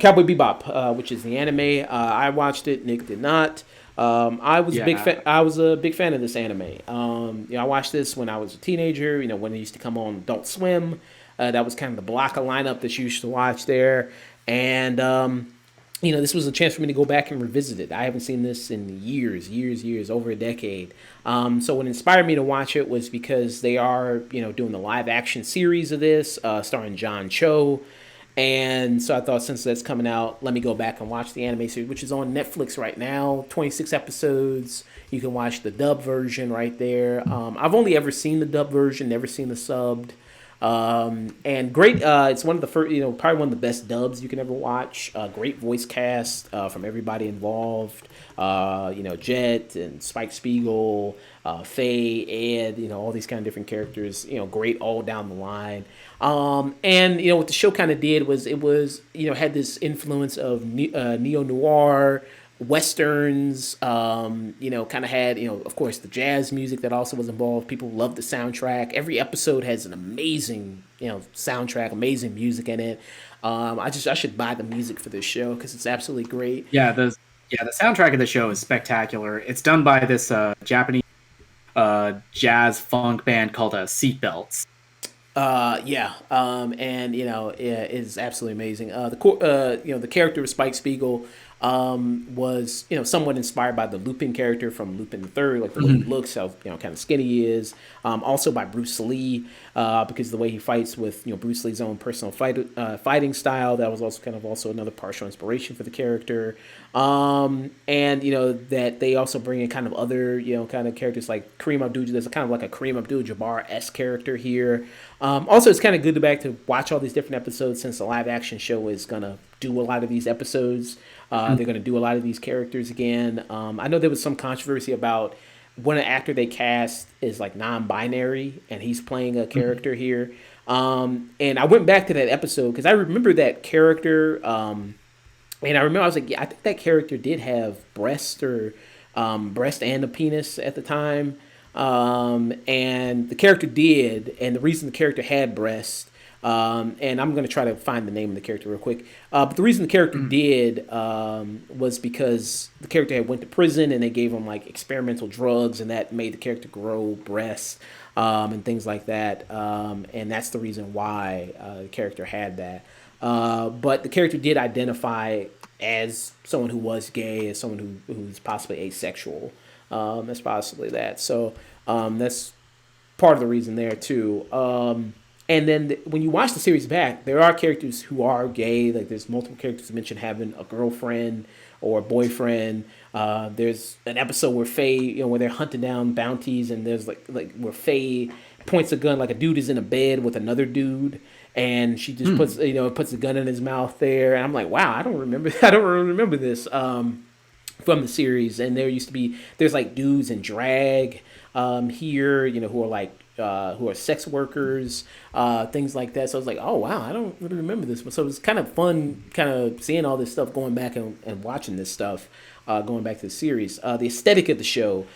Cowboy Bebop, which is the anime. I watched it. Nick did not. I was a big Yeah. fan. I was a big fan of this anime. I watched this when I was a teenager. When it used to come on Adult Swim. That was kind of the block of lineup that you used to watch there. And this was a chance for me to go back and revisit it. I haven't seen this in years, over a decade. So what inspired me to watch it was because they are, doing the live action series of this, starring John Cho. And so I thought, since that's coming out, let me go back and watch the anime series, which is on Netflix right now. 26 episodes. You can watch the dub version right there. I've only ever seen the dub version, never seen the subbed. And great. It's one of the first, probably one of the best dubs you can ever watch. Great voice cast from everybody involved. Jet and Spike Spiegel, Faye, Ed. All these kind of different characters. Great all down the line. And what the show kind of did was it was had this influence of neo noir westerns. Kind of had of course the jazz music that also was involved. People loved the soundtrack. Every episode has an amazing soundtrack, amazing music in it. I should buy the music for this show because it's absolutely great. The soundtrack of the show is spectacular. It's done by this Japanese jazz funk band called Seatbelts. Yeah, and yeah, it's absolutely amazing. The character of Spike Spiegel, was somewhat inspired by the Lupin character from Lupin the Third, like the way he Mhm. looks, how kind of skinny he is. Also by Bruce Lee, because of the way he fights with Bruce Lee's own personal fighting style. That was also kind of also another partial inspiration for the character. And that they also bring in kind of other kind of characters like Kareem Abdul. There's kind of like a Kareem Abdul-Jabbar s character here. Also, it's kind of good to back to watch all these different episodes, since the live action show is gonna do a lot of these episodes. They're gonna do a lot of these characters again. I know there was some controversy about when an actor they cast is like non-binary and he's playing a Mhm. character here. And I went back to that episode because I remember that character. And I remember I was like, yeah, I think that character did have breast and a penis at the time. And the character did, and the reason the character had breast, and I'm gonna try to find the name of the character real quick. But the reason the character Mhm. did, was because the character had went to prison and they gave him like experimental drugs, and that made the character grow breasts, and things like that. And that's the reason why the character had that. But the character did identify as someone who was gay, as someone who's possibly asexual. That's possibly that. So that's part of the reason there too. And then when you watch the series back, there are characters who are gay. Like there's multiple characters that mention having a girlfriend or a boyfriend. There's an episode where Faye, where they're hunting down bounties, and there's like where Faye points a gun, like a dude is in a bed with another dude, and she just Mhm. puts a gun in his mouth there, and I'm like, wow, I don't remember, I don't really remember this. From the series, and there's like dudes in drag here, who are like who are sex workers, things like that. So I was like, oh wow, I don't really remember this. So it was kind of fun, kind of seeing all this stuff, going back and watching this stuff, going back to the series. The aesthetic of the show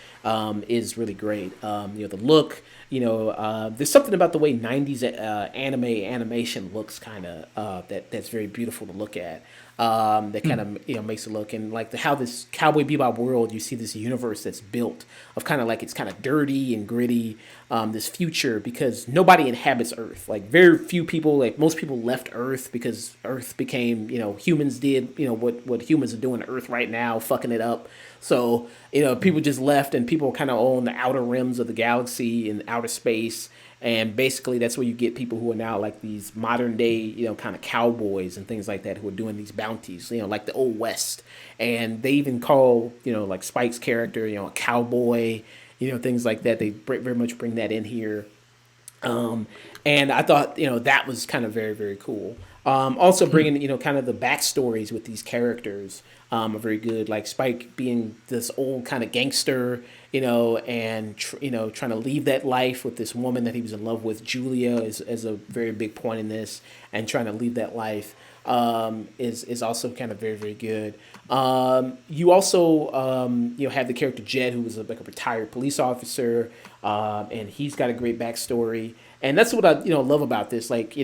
is really great. The look. There's something about the way '90s animation looks, kind of that's very beautiful to look at. That kind Mhm. of makes it look, and like how this Cowboy Bebop world, you see this universe that's built of kind of like it's kind of dirty and gritty, this future, because nobody inhabits Earth. Like very few people, like most people left Earth because Earth became, humans did, what humans are doing to Earth right now, fucking it up. So people just left, and people kind of own the outer rims of the galaxy and outer space, and basically that's where you get people who are now like these modern day, kind of cowboys and things like that, who are doing these bounties, like the old west. And they even call, like Spike's character, a cowboy, things like that. They very much bring that in here. um, and I thought, that was kind of very, very cool. Also Mhm. bringing, kind of the backstories with these characters, are very good. Like Spike being this old kind of gangster, and trying to leave that life with this woman that he was in love with. Julia is a very big point in this, and trying to leave that life, is also kind of very, very good. You also, have the character Jed, who was like a retired police officer, and he's got a great backstory. And that's what I love about this. Like,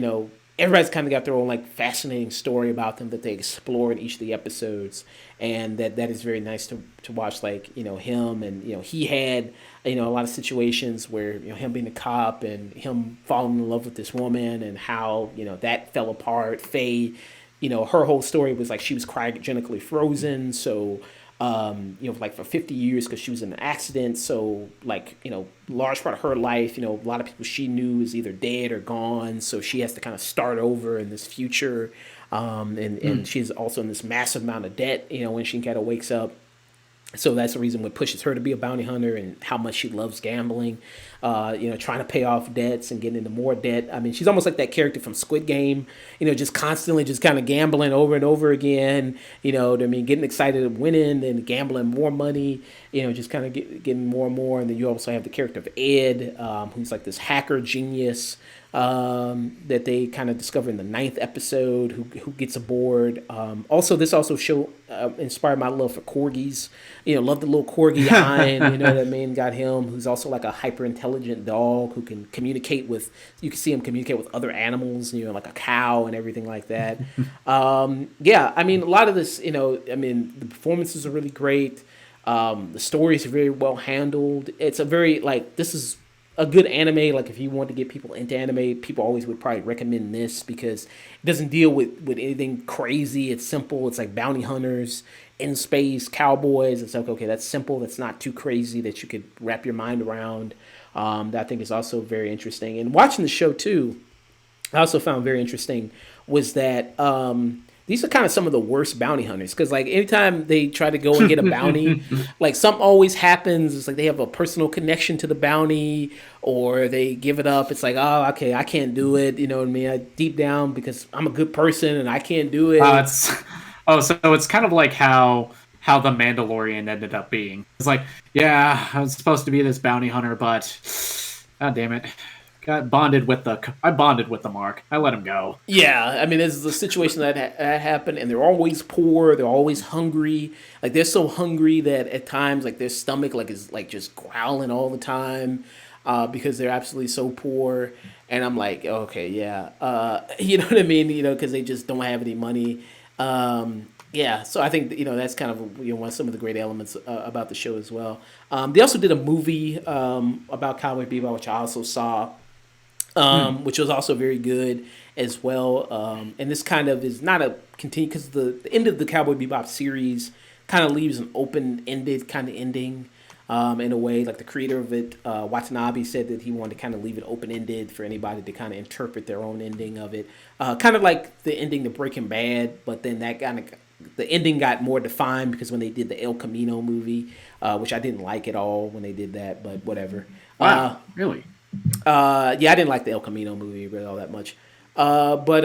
everybody's kind of got their own like fascinating story about them that they explore in each of the episodes, and that is very nice to watch. Like him, and he had a lot of situations where him being a cop and him falling in love with this woman, and how that fell apart. Faye, her whole story was like she was cryogenically frozen, so like for 50 years because she was in an accident. So like, large part of her life, a lot of people she knew is either dead or gone. So she has to kind of start over in this future. And she's also in this massive amount of debt, when she kind of wakes up. So that's the reason what pushes her to be a bounty hunter, and how much she loves gambling, trying to pay off debts and getting into more debt. I mean, she's almost like that character from Squid Game, just constantly just kind of gambling over and over again, what I mean, getting excited of winning and gambling more money, just kind of getting more and more. And then you also have the character of Ed, who's like this hacker genius, that they kind of discover in the ninth episode, who gets aboard. Also, this also inspired my love for corgis. Love the little corgi Hein. You know what I mean? Got him, who's also like a hyper intelligent dog who can communicate with. You can see him communicate with other animals. Like a cow and everything like that. Yeah, I mean, a lot of this. I mean, the performances are really great. The story is very well handled. It's a very this is a good anime. Like if you want to get people into anime, people always would probably recommend this because it doesn't deal with anything crazy. It's simple. It's like bounty hunters in space, cowboys. It's like, okay, that's simple. That's not too crazy that you could wrap your mind around. That I think is also very interesting. And watching the show too, I also found very interesting was that these are kind of some of the worst bounty hunters, because like anytime they try to go and get a bounty, like something always happens. It's like they have a personal connection to the bounty, or they give it up. It's like, oh, okay, I can't do it. You know what I mean? Deep down, because I'm a good person and I can't do it. So it's kind of like how the Mandalorian ended up being. It's like, yeah, I was supposed to be this bounty hunter, but god damn it. I bonded with the mark. I let him go. Yeah, I mean, this is a situation that happened, and they're always poor. They're always hungry. Like they're so hungry that at times, like their stomach, like is like just growling all the time, because they're absolutely so poor. And I'm like, okay, yeah, you know what I mean? Because they just don't have any money. Yeah, so I think that's kind of one of some of the great elements about the show as well. They also did a movie about Cowboy Bebop, which I also saw. Which was also very good as well. And this kind of is not a continue, because the end of the Cowboy Bebop series kind of leaves an open-ended kind of ending, in a way. Like the creator of it, Watanabe, said that he wanted to kind of leave it open-ended for anybody to kind of interpret their own ending of it. Kind of like the ending to Breaking Bad, but then the ending got more defined because when they did the El Camino movie, which I didn't like at all when they did that, but whatever. Wow, really? Yeah, I didn't like the El Camino movie really all that much. But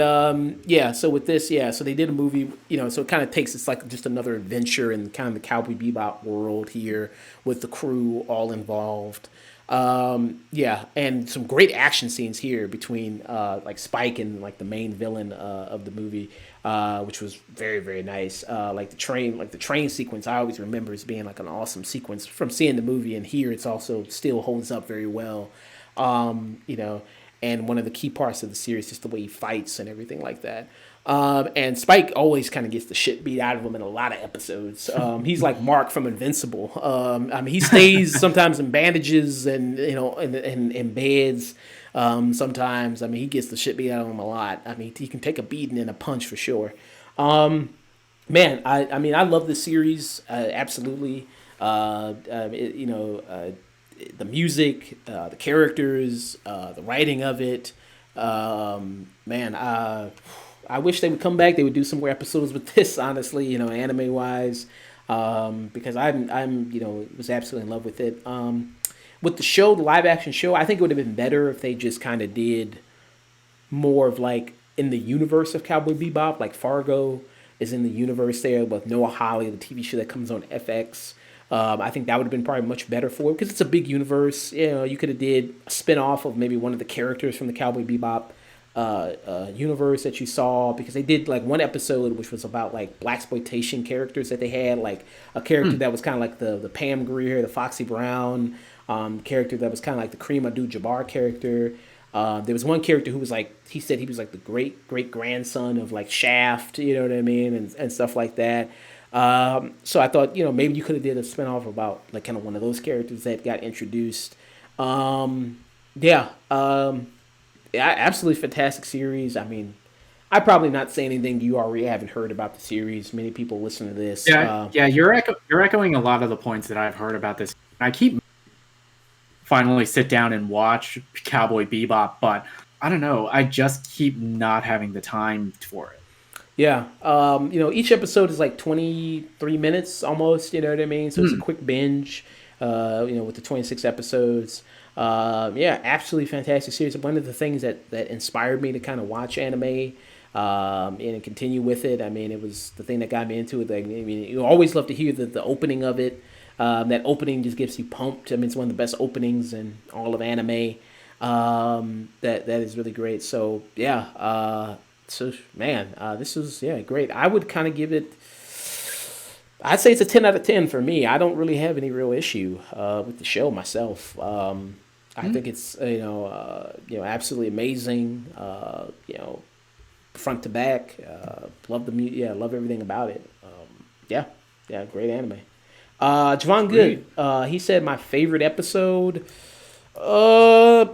yeah, so with this, yeah, so they did a movie, so it kind of takes, it's like just another adventure in kind of the Cowboy Bebop world here with the crew all involved. Yeah, and some great action scenes here between like Spike and like the main villain of the movie, which was very, very nice. Like the train sequence, I always remember as being like an awesome sequence from seeing the movie, and here it's also still holds up very well. And one of the key parts of the series, just the way he fights and everything like that. And Spike always kind of gets the shit beat out of him in a lot of episodes. He's like Mark from Invincible. I mean, he stays sometimes in bandages and, in beds. Sometimes, I mean, he gets the shit beat out of him a lot. I mean, he can take a beating and a punch for sure. Man, I mean, I love this series. Absolutely. The music, the characters, the writing of it. Man, I wish they would come back. They would do some more episodes with this, honestly, anime wise, because I'm was absolutely in love with it. With the show, the live action show, I think it would have been better if they just kind of did more of like in the universe of Cowboy Bebop, like Fargo is in the universe there with Noah Hawley, the TV show that comes on FX. I think that would have been probably much better for it because it's a big universe. You could have did a spin-off of maybe one of the characters from the Cowboy Bebop universe that you saw, because they did like one episode which was about like blaxploitation characters that they had, like a character that was kind of like the Pam Grier, the Foxy Brown character that was kind of like the Kareem Abdul-Jabbar character. There was one character who was like, he said he was like the great grandson of like Shaft, you know what I mean, and stuff like that. So I thought, maybe you could have did a spinoff about like kind of one of those characters that got introduced. Um, yeah, yeah, absolutely fantastic series. I mean, I probably not say anything you already haven't heard about the series. Many people listen to this. Yeah, yeah, you're echoing a lot of the points that I've heard about this. I keep finally sit down and watch Cowboy Bebop, but I don't know. I just keep not having the time for it. Yeah, each episode is like 23 minutes almost. You know what I mean? So it's a Hmm. quick binge. With the 26 episodes. Yeah, absolutely fantastic series. One of the things that inspired me to kind of watch anime and continue with it. I mean, it was the thing that got me into it. Like, I mean, you always love to hear the opening of it. That opening just gets you pumped. I mean, it's one of the best openings in all of anime. That is really great. So yeah, so man, this was yeah great. I would kind of give it. I'd say it's a 10 out of 10 for me. I don't really have any real issue with the show myself. I think it's absolutely amazing. Front to back. Love the yeah, love everything about it. Yeah, yeah, great anime. Javon Good. Sweet. He said my favorite episode. Uh,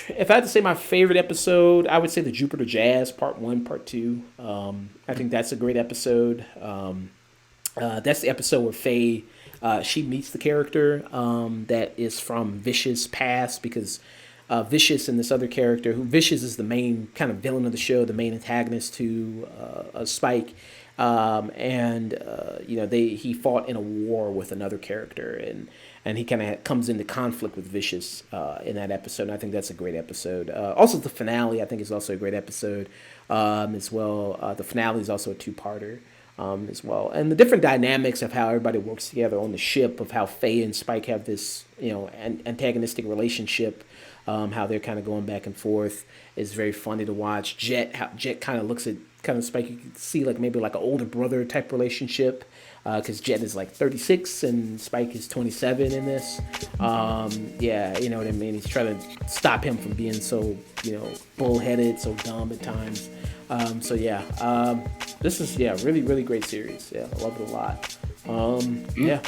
if I had to say my favorite episode, I would say the Jupiter Jazz Part One, Part Two. I think that's a great episode. That's the episode where Faye she meets the character that is from Vicious past because Vicious and this other character who Vicious is the main kind of villain of the show, the main antagonist to Spike, and they he fought in a war with another character and he kind of comes into conflict with Vicious in that episode. And I think that's a great episode. Also, the finale I think is also a great episode as well. The finale is also a two-parter as well, and the different dynamics of how everybody works together on the ship, of how Faye and Spike have this antagonistic relationship, how they're kind of going back and forth is very funny to watch. How Jet kind of looks at kind of Spike, you can see like maybe like an older brother type relationship. Because Jet is like 36 and Spike is 27 in this. Yeah, you know what I mean? He's trying to stop him from being so, bullheaded, so dumb at times. So yeah, this is yeah really really great series. Yeah, I love it a lot. Yeah,